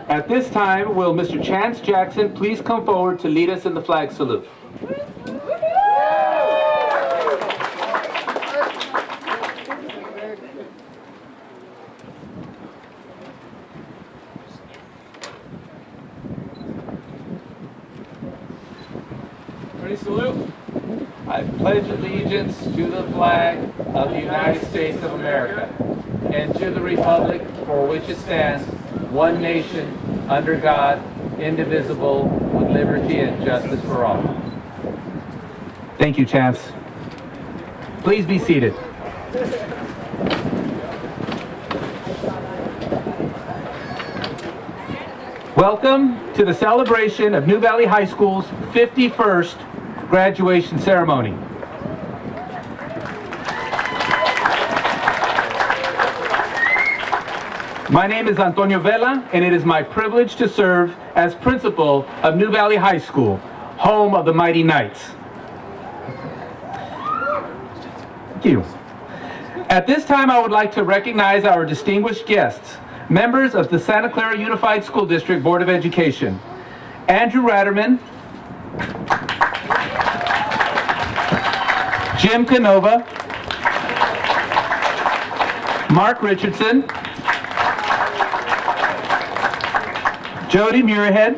At this time, will Mr. Chance Jackson please come forward to lead us in the flag salute? Ready, salute. I pledge allegiance to the flag of the United States of America and to the republic for which it stands, one nation, under God, indivisible, with liberty and justice for all. Thank you, Chance. Please be seated. Welcome to the celebration of New Valley High School's 51st graduation ceremony. My name is Antonio Vela, and it is my privilege to serve as principal of New Valley High School, home of the Mighty Knights. Thank you. At this time, I would like to recognize our distinguished guests, members of the Santa Clara Unified School District Board of Education: Andrew Ratterman, Jim Canova, Mark Richardson, Jody Muirhead,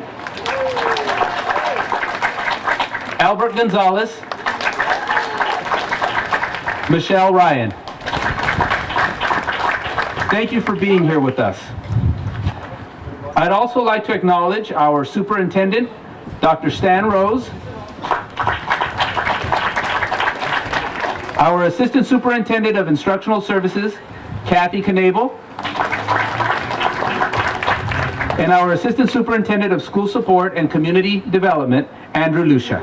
Albert Gonzalez, Michelle Ryan. Thank you for being here with us. I'd also like to acknowledge our superintendent, Dr. Stan Rose, our assistant superintendent of instructional services, Kathy Knable, and our assistant superintendent of school support and community development, Andrew Lucia.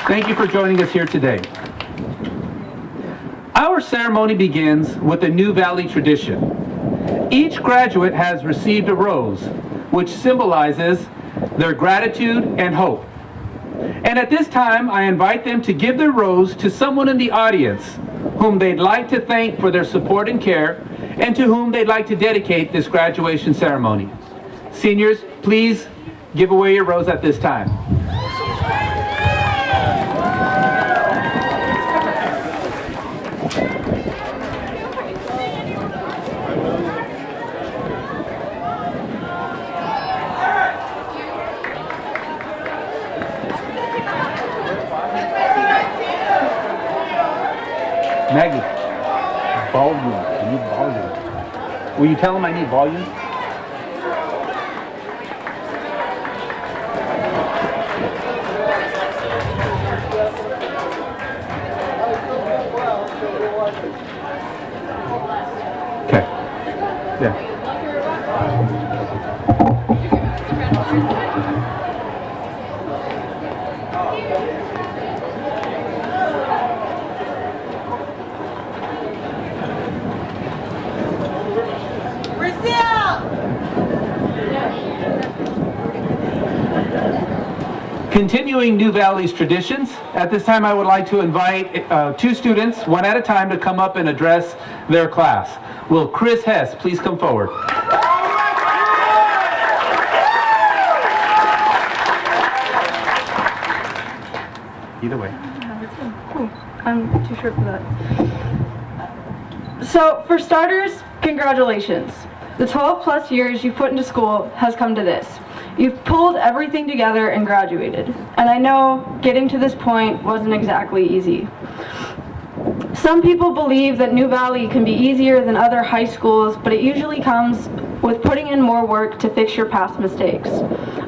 Thank you for joining us here today. Our ceremony begins with a New Valley tradition. Each graduate has received a rose, which symbolizes their gratitude and hope. And at this time, I invite them to give their rose to someone in the audience whom they'd like to thank for their support and care, and to whom they'd like to dedicate this graduation ceremony. Seniors, please give away your rose at this time. Maggie, volume. I need volume. Will you tell them I need volume? Okay. Yeah. Continuing New Valley's traditions, at this time I would like to invite two students, one at a time, to come up and address their class. Will Chris Hess please come forward? Either way. Cool. I'm too short for that. So, for starters, congratulations. The 12 plus years you've put into school has come to this. You've pulled everything together and graduated. And I know getting to this point wasn't exactly easy. Some people believe that New Valley can be easier than other high schools, but it usually comes with putting in more work to fix your past mistakes.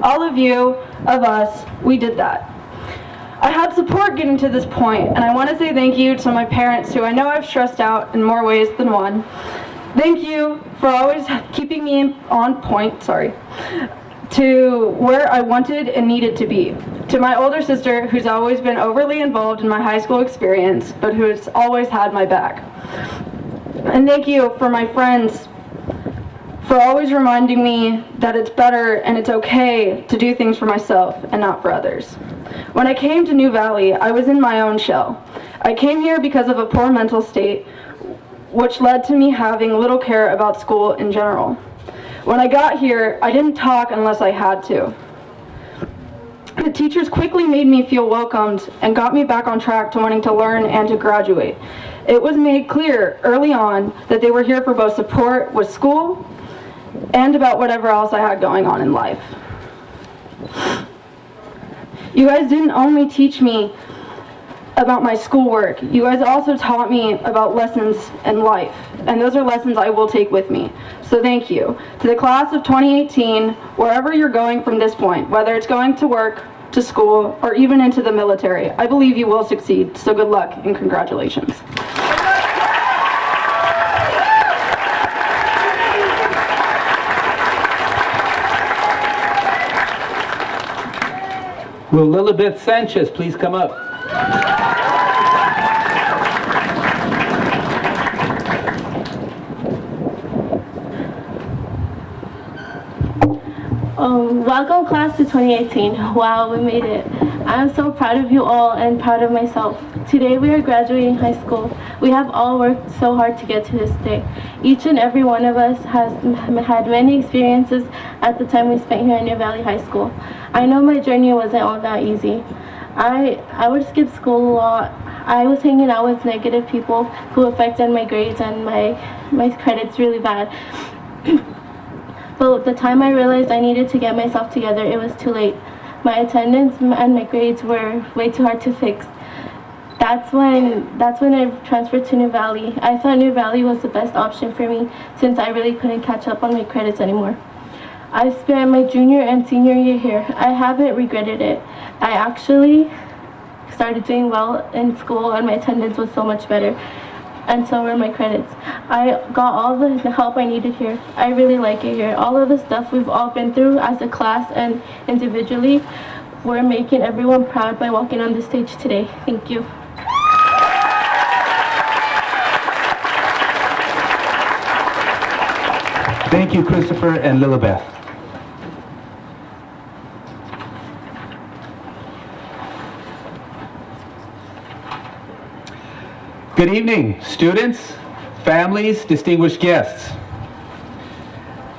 All of you, of us, we did that. I had support getting to this point, and I want to say thank you to my parents, who I know I've stressed out in more ways than one. Thank you for always keeping me on point, to where I wanted and needed to be. To my older sister, who's always been overly involved in my high school experience, but who has always had my back. And thank you for my friends, for always reminding me that it's better and it's okay to do things for myself and not for others. When I came to New Valley, I was in my own shell. I came here because of a poor mental state, which led to me having little care about school in general. When I got here, I didn't talk unless I had to. The teachers quickly made me feel welcomed and got me back on track to wanting to learn and to graduate. It was made clear early on that they were here for both support with school and about whatever else I had going on in life. You guys didn't only teach me about my schoolwork, you guys also taught me about lessons in life, and those are lessons I will take with me. So thank you. To the class of 2018, wherever you're going from this point, whether it's going to work, to school, or even into the military, I believe you will succeed. So good luck and congratulations. Will Lilibeth Sanchez please come up? Welcome class to 2018. Wow, we made it. I'm so proud of you all and proud of myself. Today we are graduating high school. We have all worked so hard to get to this day. Each and every one of us has had many experiences at the time we spent here at New Valley High School. I know my journey wasn't all that easy. I would skip school a lot. I was hanging out with negative people who affected my grades and my credits really bad. But the time I realized I needed to get myself together, it was too late. My attendance and my grades were way too hard to fix. That's when I transferred to New Valley. I thought New Valley was the best option for me since I really couldn't catch up on my credits anymore. I've spent my junior and senior year here. I haven't regretted it. I actually started doing well in school and my attendance was so much better. And so were my credits. I got all the help I needed here. I really like it here. All of the stuff we've all been through as a class and individually, we're making everyone proud by walking on the stage today. Thank you. Thank you, Christopher and Lilibeth. Good evening, students, families, distinguished guests.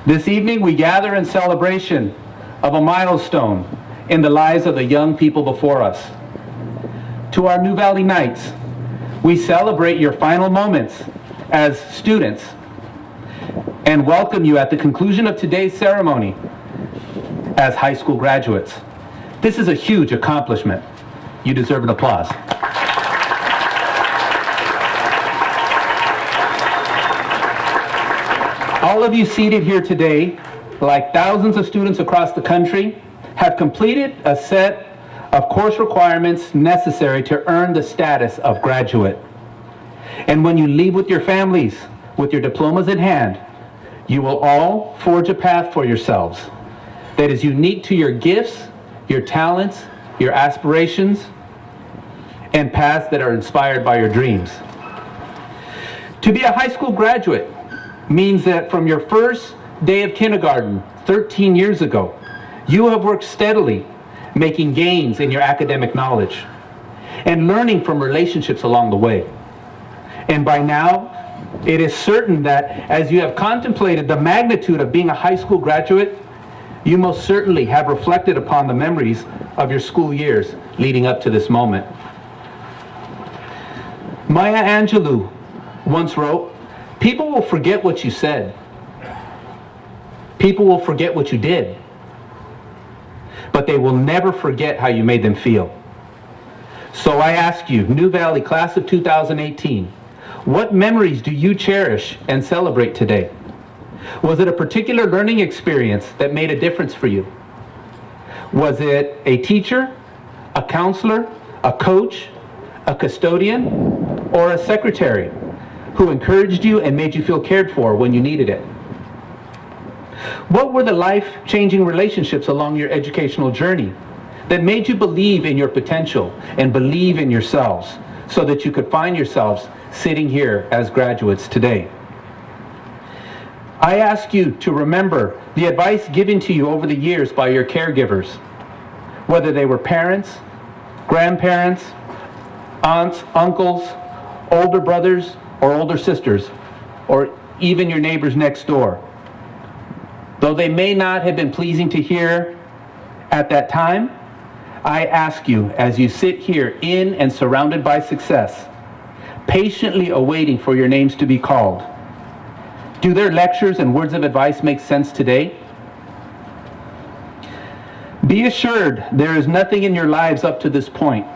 This evening we gather in celebration of a milestone in the lives of the young people before us. To our New Valley Knights, we celebrate your final moments as students and welcome you at the conclusion of today's ceremony as high school graduates. This is a huge accomplishment. You deserve an applause. All of you seated here today, like thousands of students across the country, have completed a set of course requirements necessary to earn the status of graduate. And when you leave with your families, with your diplomas in hand, you will all forge a path for yourselves that is unique to your gifts, your talents, your aspirations, and paths that are inspired by your dreams. To be a high school graduate means that from your first day of kindergarten 13 years ago, you have worked steadily, making gains in your academic knowledge and learning from relationships along the way. And by now, it is certain that as you have contemplated the magnitude of being a high school graduate, you most certainly have reflected upon the memories of your school years leading up to this moment. Maya Angelou once wrote, "People will forget what you said. People will forget what you did. But they will never forget how you made them feel." So I ask you, New Valley Class of 2018, what memories do you cherish and celebrate today? Was it a particular learning experience that made a difference for you? Was it a teacher, a counselor, a coach, a custodian, or a secretary who encouraged you and made you feel cared for when you needed it? What were the life-changing relationships along your educational journey that made you believe in your potential and believe in yourselves so that you could find yourselves sitting here as graduates today? I ask you to remember the advice given to you over the years by your caregivers, whether they were parents, grandparents, aunts, uncles, older brothers or older sisters, or even your neighbors next door. Though they may not have been pleasing to hear at that time, I ask you, as you sit here in and surrounded by success, patiently awaiting for your names to be called, do their lectures and words of advice make sense today? Be assured there is nothing in your lives up to this point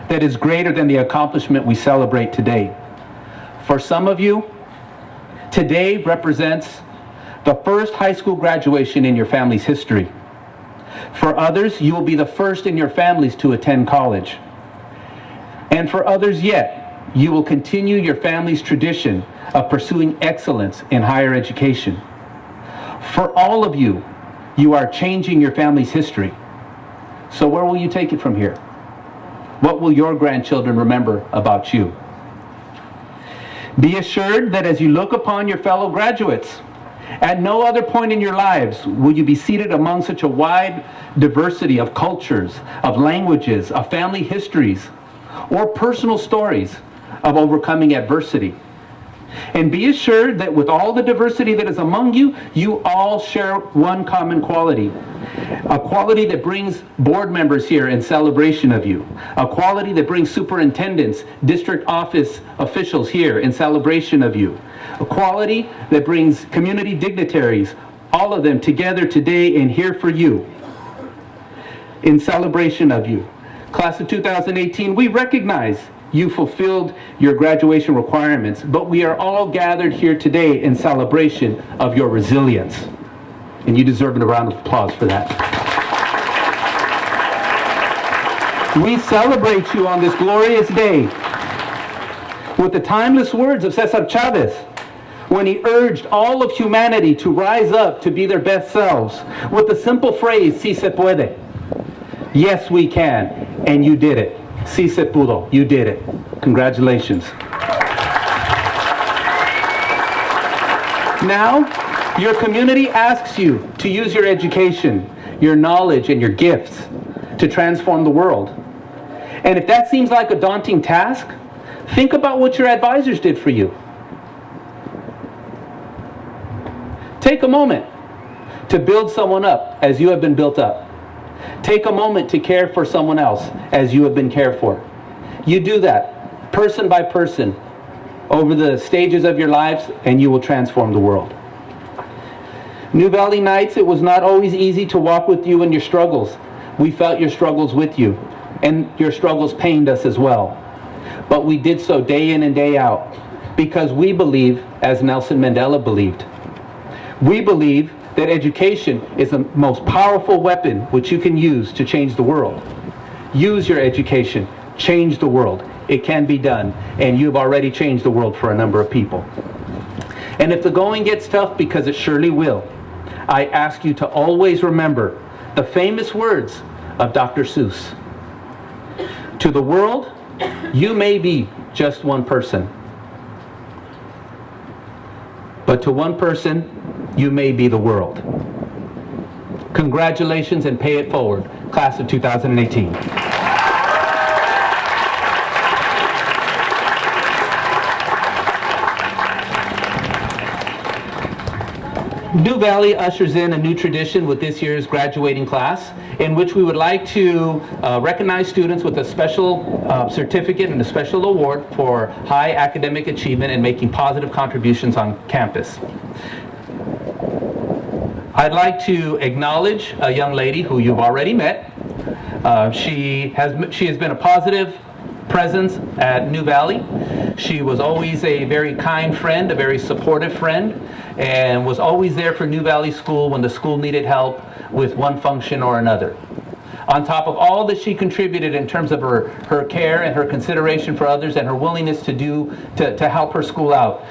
that is greater than the accomplishment we celebrate today. For some of you, today represents the first high school graduation in your family's history. For others, you will be the first in your families to attend college. And for others yet, you will continue your family's tradition of pursuing excellence in higher education. For all of you, you are changing your family's history. So where will you take it from here? What will your grandchildren remember about you? Be assured that as you look upon your fellow graduates, at no other point in your lives will you be seated among such a wide diversity of cultures, of languages, of family histories, or personal stories of overcoming adversity. And be assured that with all the diversity that is among you, you all share one common quality. A quality that brings board members here in celebration of you. A quality that brings superintendents, district office officials here in celebration of you. A quality that brings community dignitaries, all of them together today and here for you in celebration of you. Class of 2018, we recognize you fulfilled your graduation requirements, but we are all gathered here today in celebration of your resilience. And you deserve a round of applause for that. We celebrate you on this glorious day with the timeless words of Cesar Chavez when he urged all of humanity to rise up to be their best selves with the simple phrase, "Si se puede." Yes, we can, and you did it. Si se pudo, you did it. Congratulations. Now, your community asks you to use your education, your knowledge, and your gifts to transform the world. And if that seems like a daunting task, think about what your advisors did for you. Take a moment to build someone up as you have been built up. Take a moment to care for someone else as you have been cared for. You do that, person by person, over the stages of your lives, and you will transform the world. New Valley Knights, it was not always easy to walk with you in your struggles. We felt your struggles with you, and your struggles pained us as well. But we did so day in and day out, because we believe, as Nelson Mandela believed, we believe that education is the most powerful weapon which you can use to change the world. Use your education, change the world. It can be done, and you've already changed the world for a number of people. And if the going gets tough, because it surely will, I ask you to always remember the famous words of Dr. Seuss. To the world, you may be just one person. But to one person, you may be the world. Congratulations and pay it forward, class of 2018. New Valley ushers in a new tradition with this year's graduating class, in which we would like to recognize students with a special certificate and a special award for high academic achievement and making positive contributions on campus. I'd like to acknowledge a young lady who you've already met. She has been a positive presence at New Valley. She was always a very kind friend, a very supportive friend, and was always there for New Valley School when the school needed help with one function or another. On top of all that she contributed in terms of her care and her consideration for others and her willingness to help her school out,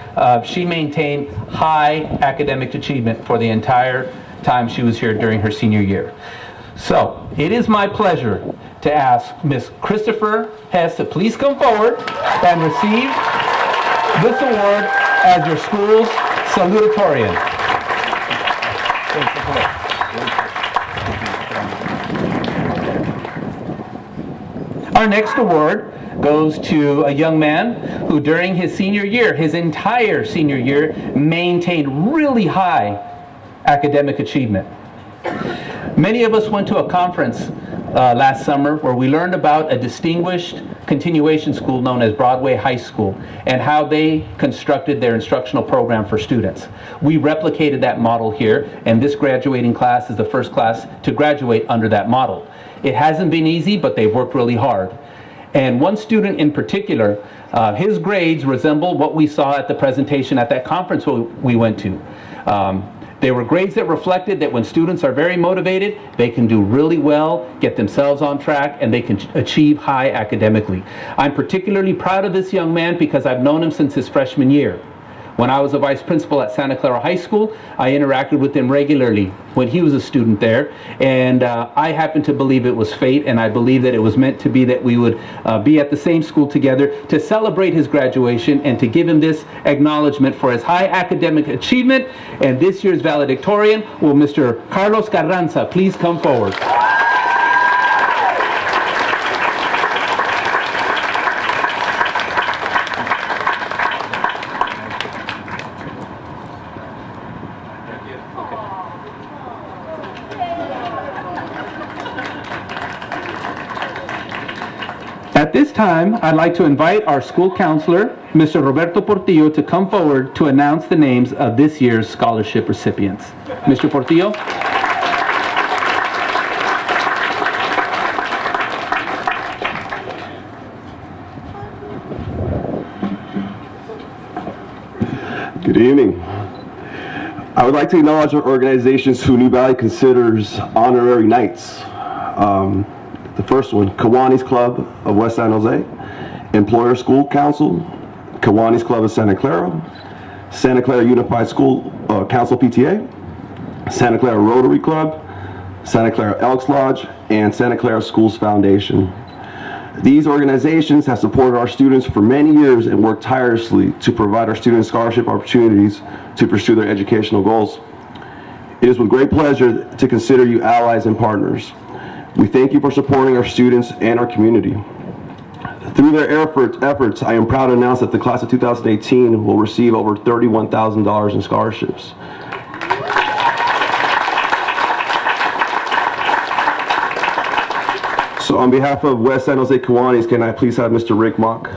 she maintained high academic achievement for the entire time she was here during her senior year. So, it is my pleasure to ask Miss Christopher Hess to please come forward and receive this award as your school's salutatorian. Our next award goes to a young man who during his senior year, his entire senior year, maintained really high academic achievement. Many of us went to a conference last summer where we learned about a distinguished continuation school known as Broadway High School and how they constructed their instructional program for students. We replicated that model here, and this graduating class is the first class to graduate under that model. It hasn't been easy, but they've worked really hard. And one student in particular, his grades resemble what we saw at the presentation at that conference we went to. They were grades that reflected that when students are very motivated, they can do really well, get themselves on track, and they can achieve high academically. I'm particularly proud of this young man because I've known him since his freshman year. When I was a vice principal at Santa Clara High School, I interacted with him regularly when he was a student there, and I happen to believe it was fate, and I believe that it was meant to be that we would be at the same school together to celebrate his graduation and to give him this acknowledgement for his high academic achievement. And this year's valedictorian, will Mr. Carlos Carranza please come forward. At this time, I'd like to invite our school counselor, Mr. Roberto Portillo, to come forward to announce the names of this year's scholarship recipients. Mr. Portillo. Good evening. I would like to acknowledge our organizations who New Valley considers honorary knights. The first one, Kiwanis Club of West San Jose, Employer School Council, Kiwanis Club of Santa Clara Unified School Council PTA, Santa Clara Rotary Club, Santa Clara Elks Lodge, and Santa Clara Schools Foundation. These organizations have supported our students for many years and worked tirelessly to provide our students scholarship opportunities to pursue their educational goals. It is with great pleasure to consider you allies and partners. We thank you for supporting our students and our community. Through their efforts, I am proud to announce that the class of 2018 will receive over $31,000 in scholarships. So on behalf of West San Jose Kiwanis, can I please have Mr. Rick Mock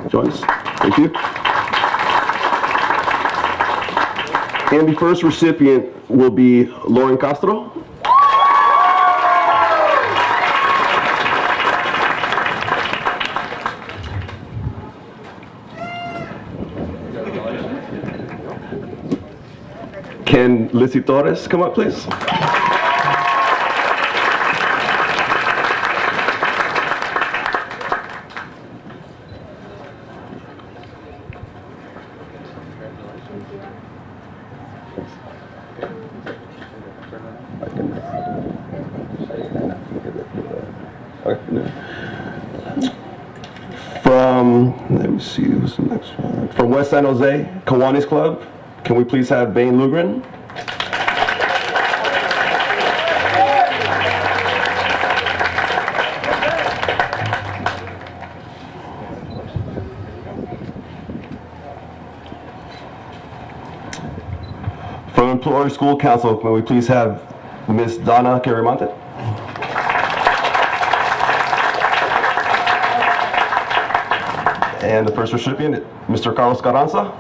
join us? Thank you. And the first recipient will be Lauren Castro. Can Lizzie Torres come up, please? Let me see, who's the next one? From West San Jose, Kiwanis Club, can we please have Bain Lugren? From Employer School Council, can we please have Miss Donna Carimonte? And the first recipient, Mr. Carlos Carranza.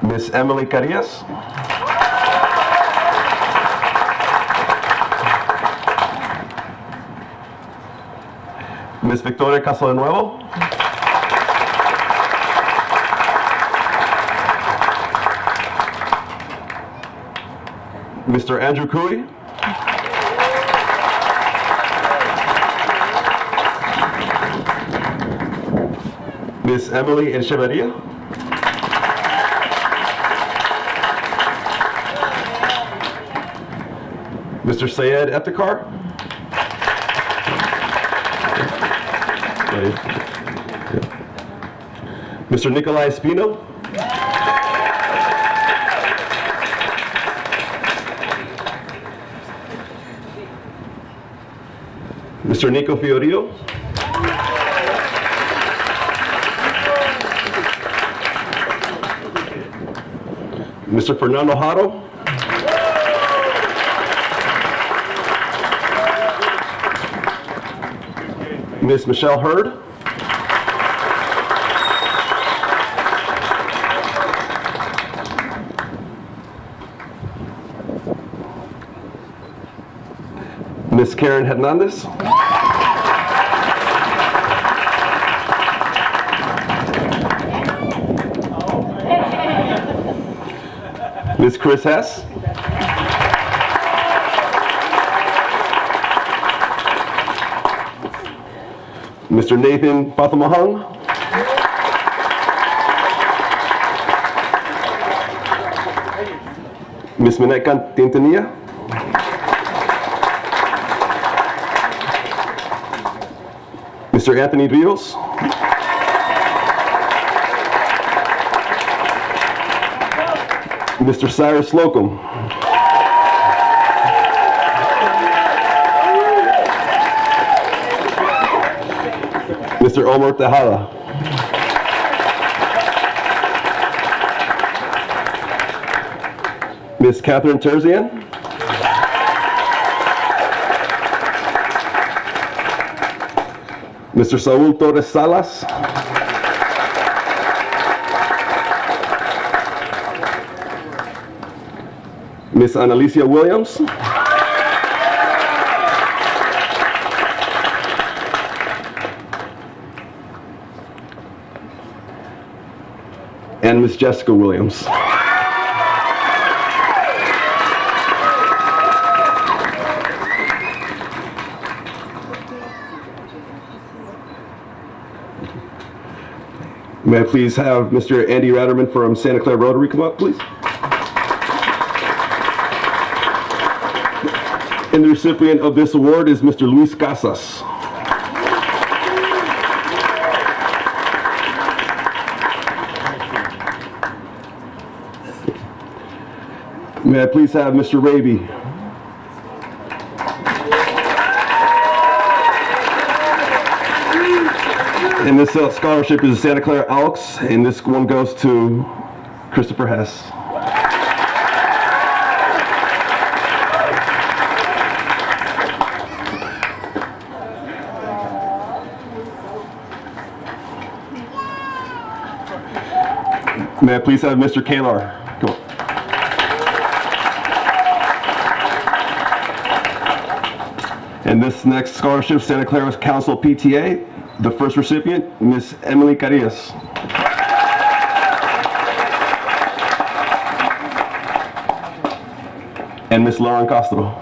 Miss Emily Carillas. Miss Victoria Casadenuevo. Mr. Andrew Cooey. Miss Emily Echeverria. Mr. Sayed Eftekar. Mr. Nikolai Espino. Mr. Nico Fiorillo. Mr. Fernando Haro. Miss Michelle Hurd. Miss Karen Hernandez. Miss Chris Hess. Mr. Nathan Pathamahang. Miss Minekan Tintania. Mr. Anthony Rios. Mr. Cyrus Slocum. Mr. Omar Tejada. Miss Catherine Terzian. Mr. Saul Torres Salas. Miss Annalicia Williams. And Miss Jessica Williams. May I please have Mr. Andy Ratterman from Santa Clara Rotary come up, please? And the recipient of this award is Mr. Luis Casas. May I please have Mr. Raby? And this scholarship is the Santa Clara Elks, and this one goes to Christopher Hess. May I please have Mr. Kalar? Come on. And this next scholarship, Santa Clara Council PTA, the first recipient, Miss Emily Carillas. And Miss Lauren Castro.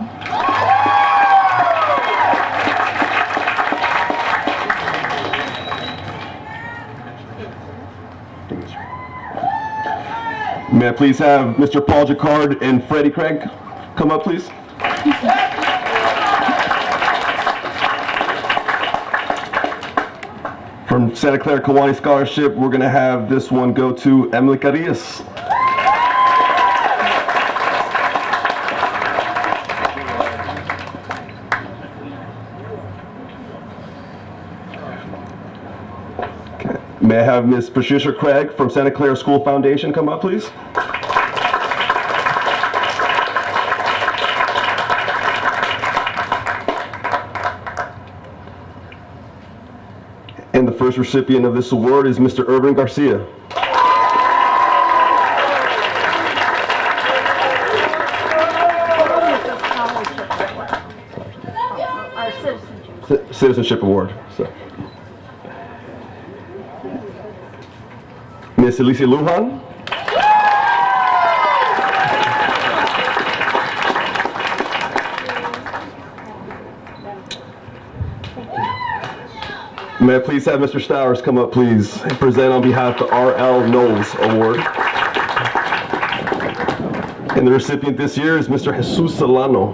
May I please have Mr. Paul Jacquard and Freddie Craig come up, please? From Santa Clara Kiwanis Scholarship, we're going to have this one go to Emily Carillas. Okay. May I have Miss Patricia Craig from Santa Clara School Foundation come up, please? And the first recipient of this award is Mr. Irvin Garcia. Citizenship Award. So. Miss Alicia Lujan. May I please have Mr. Stowers come up, please, and present on behalf of the R.L. Knowles Award. And the recipient this year is Mr. Jesus Solano.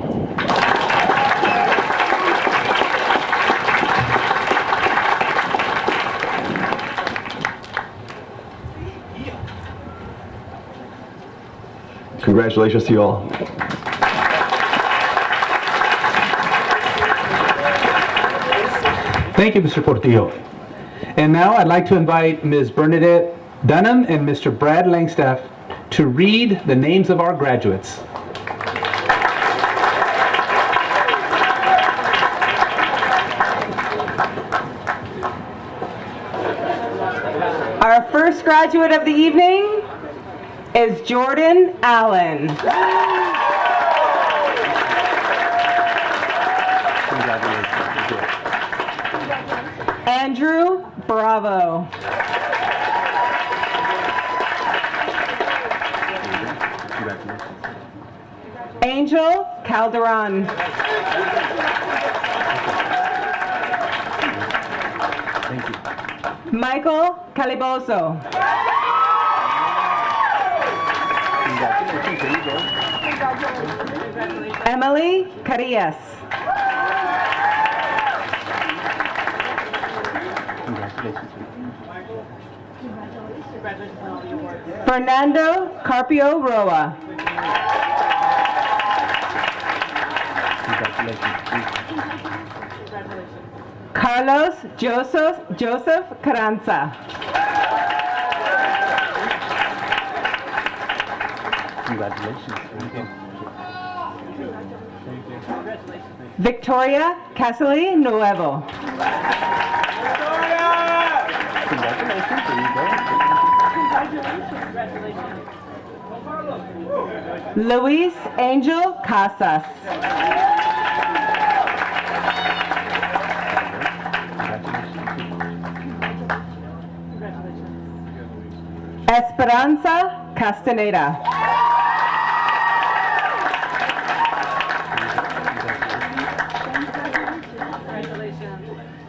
Congratulations to you all. Thank you, Mr. Portillo. And now I'd like to invite Ms. Bernadette Dunham and Mr. Brad Langstaff to read the names of our graduates. Our first graduate of the evening is Jordan Allen. Andrew Bravo. Angel Calderon. Michael Caliboso. Emily Carillas. Fernando Carpio Roa. Carlos Joseph Carranza. Victoria Casily Nuevo. Luis Angel Casas. Esperanza Castaneda.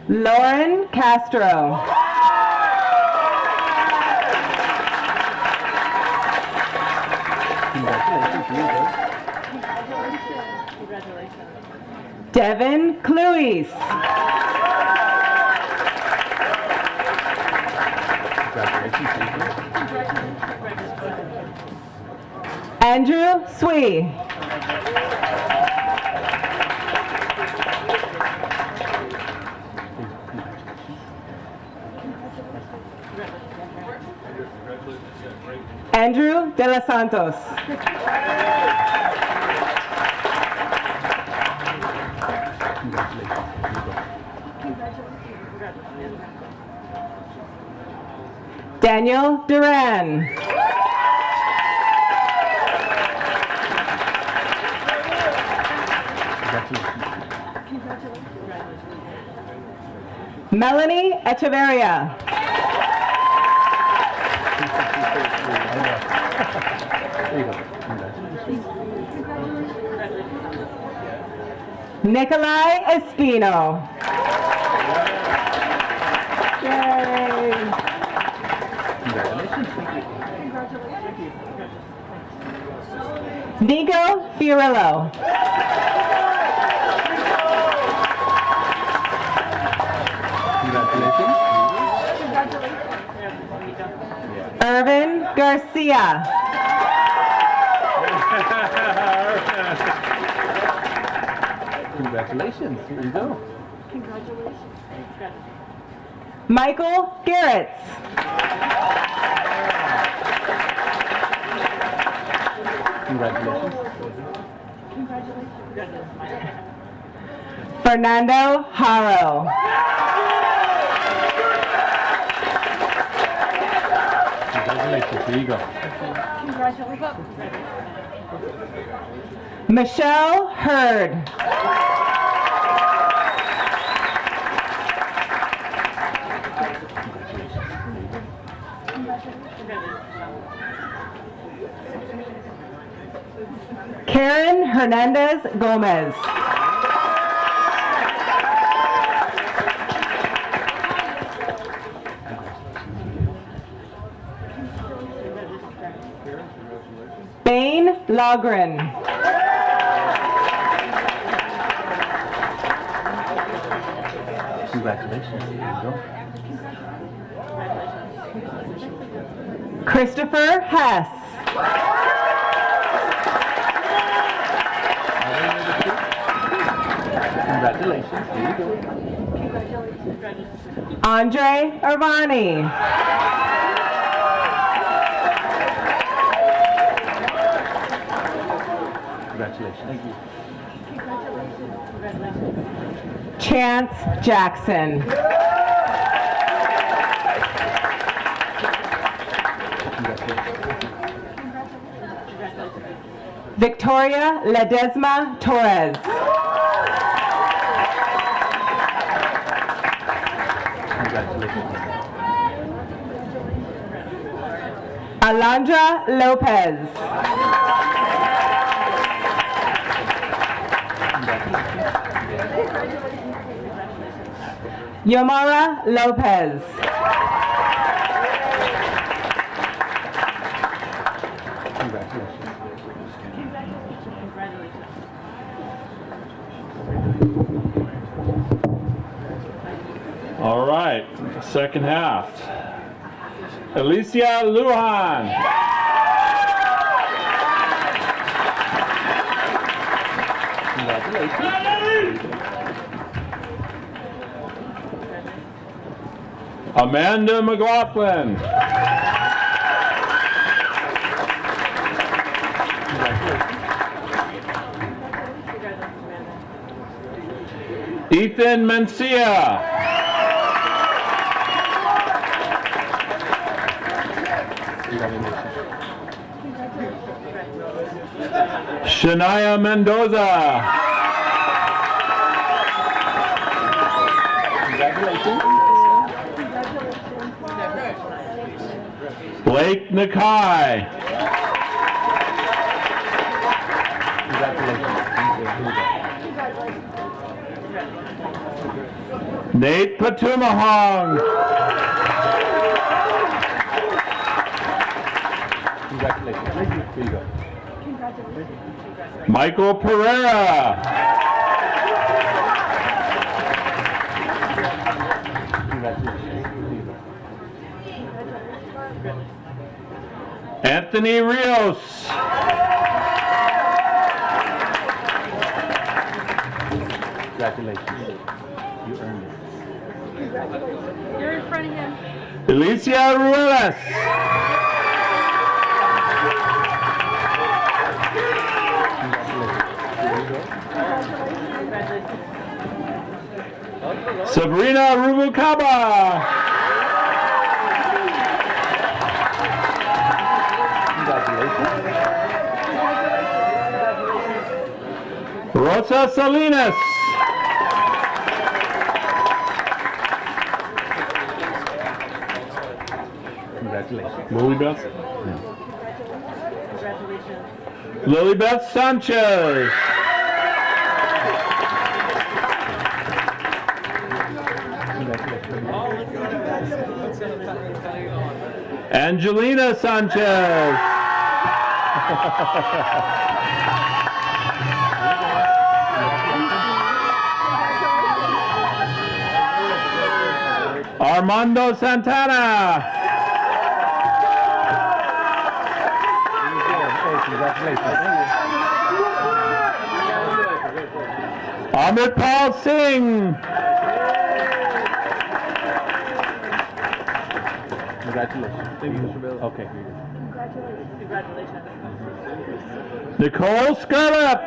Lauren Castro. Devin Cluis. Andrew Swee. Andrew De Los Santos. Daniel Duran. Melanie Echeverria. Nikolai Espino. Yay. Nico Fiorillo. Irvin Garcia. Congratulations. Here you go. Michael Garretts. Congratulations. Fernando Haro. Congratulations. Here you go. Michelle Hurd. Karen Hernandez Gomez. Bane Logren. Congratulations. Here you go. Christopher Hess. Congratulations. Here you go. Andre Arvani. Chance Jackson. Victoria Ledesma Torres. Alondra Lopez. Yomara Lopez. All right, second half. Alicia Lujan. Amanda McLaughlin. Ethan Mencia. Shania Mendoza. Blake Nakai. Nate Patumahong. Michael Pereira. Anthony Rios. Congratulations. You earned it. You're in front of him. Alicia Ruelas. Sabrina Rubucaba. Rosa Salinas. Congratulations. Lilybeth. Congratulations. Lilybeth Sanchez. Angelina Sanchez. Armando Santana. Amit Paul Singh. Congratulations. Thank you, Mr. Bill. Okay. Congratulations. Nicole Scarlett.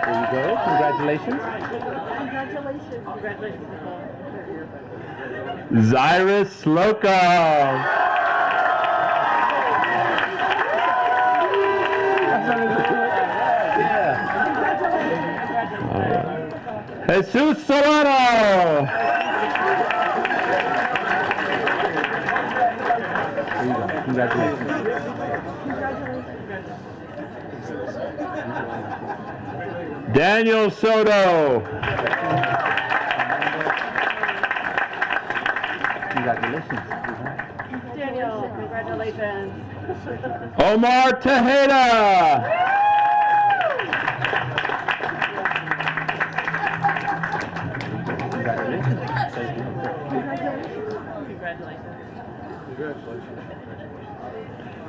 There you go. Congratulations. Congratulations. Congratulations. Zyrus Loco. Jesus Solano. There you go. Congratulations. Daniel Soto. Congratulations. Daniel, congratulations. Omar Tejeda.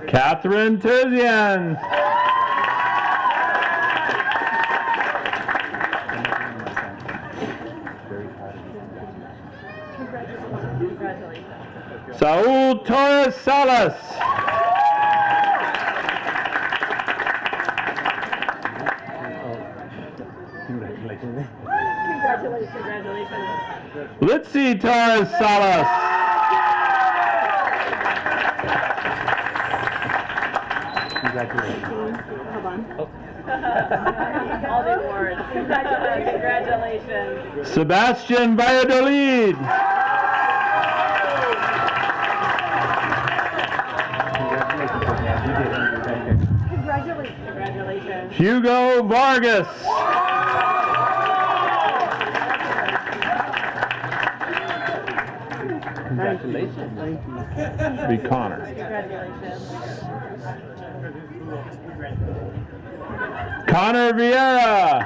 Catherine Tizian. Saul Torres Salas. Litzy Torres Salas. Congratulations. Hold on. All the awards. Congratulations. Sebastian Valladolid. Congratulations. Hugo Vargas. Congratulations. Be Connor. Congratulations. Connor Vieira.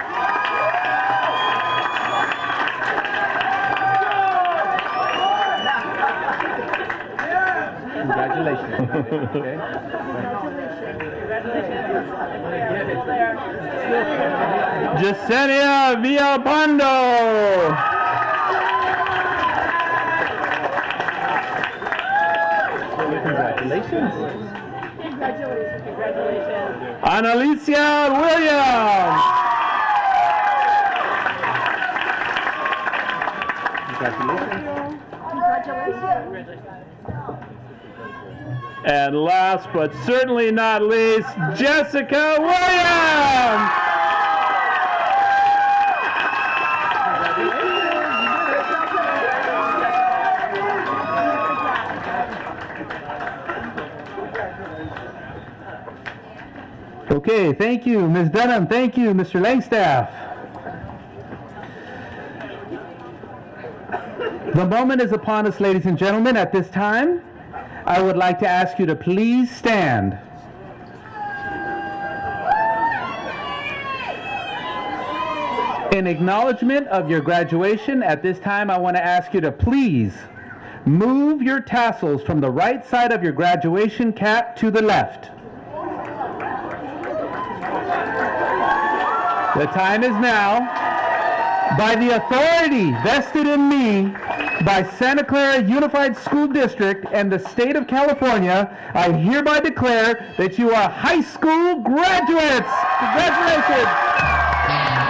Congratulations. Okay. Yesenia Villapando. Congratulations. Congratulations. Annalicia Williams. Congratulations. And last but certainly not least, Jessica Williams. Okay, thank you, Ms. Dunham. Thank you, Mr. Langstaff. The moment is upon us, ladies and gentlemen. At this time, I would like to ask you to please stand. In acknowledgement of your graduation, at this time, I want to ask you to please move your tassels from the right side of your graduation cap to the left. The time is now. By the authority vested in me by Santa Clara Unified School District and the state of California, I hereby declare that you are high school graduates. Congratulations.